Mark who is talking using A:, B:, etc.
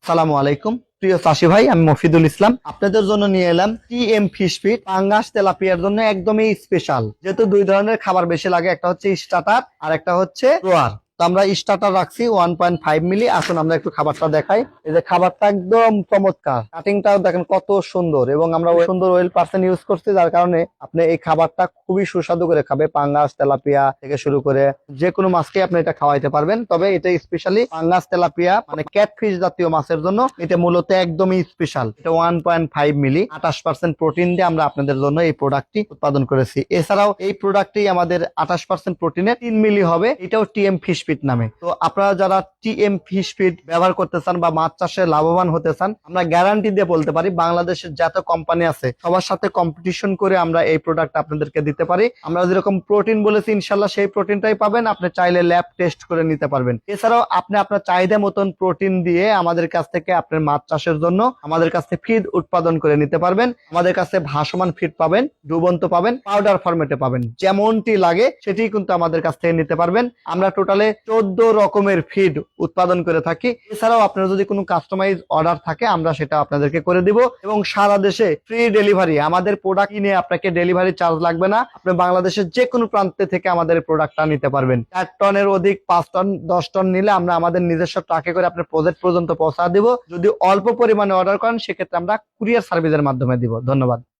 A: সালামু আলাইকুম প্রিয় চাষী ভাই, আমি মফিদুল ইসলাম আপনাদের জন্য নিয়ে এলাম টিএম ফিশ ফিড পাঙ্গাস তেলাপিয়ার জন্য একদমই স্পেশাল। যেহেতু দুই ধরনের খাবার বেশি লাগে, একটা হচ্ছে স্টার্টার আর একটা হচ্ছে রোয়ার। তো আমরা স্টার্টার রাখছি 1.5 মিলি। আসুন আমরা একটু খাবারটা দেখাই। এই যে খাবারটা একদম চমৎকার, কাটিংটাও দেখেন কত সুন্দর, এবং আমরা সুন্দর ওয়েল পার্সেন্ট ইউজ করছি, যার কারণে আপনি এই খাবারটা খুবই সুস্বাদু করে খাবে। পাঙ্গাস তেলাপিয়া থেকে শুরু করে যে কোনো মাছকে আপনি এটা খাওয়াইতে পারবেন, তবে এটা স্পেশালি পাঙ্গাস তেলাপিয়া মানে ক্যাটফিশ জাতীয় মাছের জন্য এটা মূলত একদমই স্পেশাল। এটা 1.5 মিলি 28% প্রোটিন দিয়ে আমরা আপনাদের জন্য এই প্রোডাক্টটি উৎপাদন করেছি। এছাড়াও এই প্রোডাক্টটি আমাদের 28% প্রোটিনের 3 মিলি হবে, এটাও টিএম ফিশ ফিড নামে। তো আপনারা যারা টিএম ফিশ ফিড ব্যবহার করতে চান বা মাছ চাষে লাভবান হতে চান, আমরা গ্যারান্টি দিয়ে বলতে পারি বাংলাদেশের যত কোম্পানি আছে সবার সাথে কম্পিটিশন করে আমরা এই প্রোডাক্ট আপনাদেরকে দিতে পারি। আমরা যেরকম প্রোটিন বলেছি ইনশাল্লাহ সেই প্রোটিনটাই পাবেন। আপনি চাইলে ল্যাব টেস্ট করে নিতে পারবেন। এছাড়াও আপনি আপনার চাহিদা মতন প্রোটিন দিয়ে আমাদের কাছ থেকে আপনার মাছ চাষের জন্য আমাদের কাছ থেকে ফিড উৎপাদন করে নিতে পারবেন। আমাদের কাছে ভাসমান ফিড পাবেন, ডুবন্ত পাবেন, পাউডার ফরম্যাটে পাবেন, যেমনটি লাগে সেটি কিন্তু আমাদের কাছ থেকে নিতে পারবেন। আমরা টোটালে 14 রকমের ফিড উৎপাদন করে থাকি। এছাড়াও আপনার যদি কোনো কাস্টমাইজ অর্ডার থাকে আমরা সেটা আপনাদেরকে করে দিব, এবং সারা দেশে ফ্রি ডেলিভারি। আমাদের প্রোডাক্ট কিনে আপনাকে ডেলিভারি চার্জ লাগবে না। আপনি বাংলাদেশের যে কোনো প্রান্তে থেকে আমাদের প্রোডাক্টটা নিতে পারবেন। 4 টনের অধিক, 5 টন, 10 টন নিলে আমরা আমাদের নিজস্ব ট্রাকে করে আপনার প্রজেক্ট পর্যন্ত পৌঁছা দিব। যদি অল্প পরিমাণে অর্ডার করেন সেক্ষেত্রে আমরা কুরিয়ার সার্ভিসের মাধ্যমে দিব। ধন্যবাদ।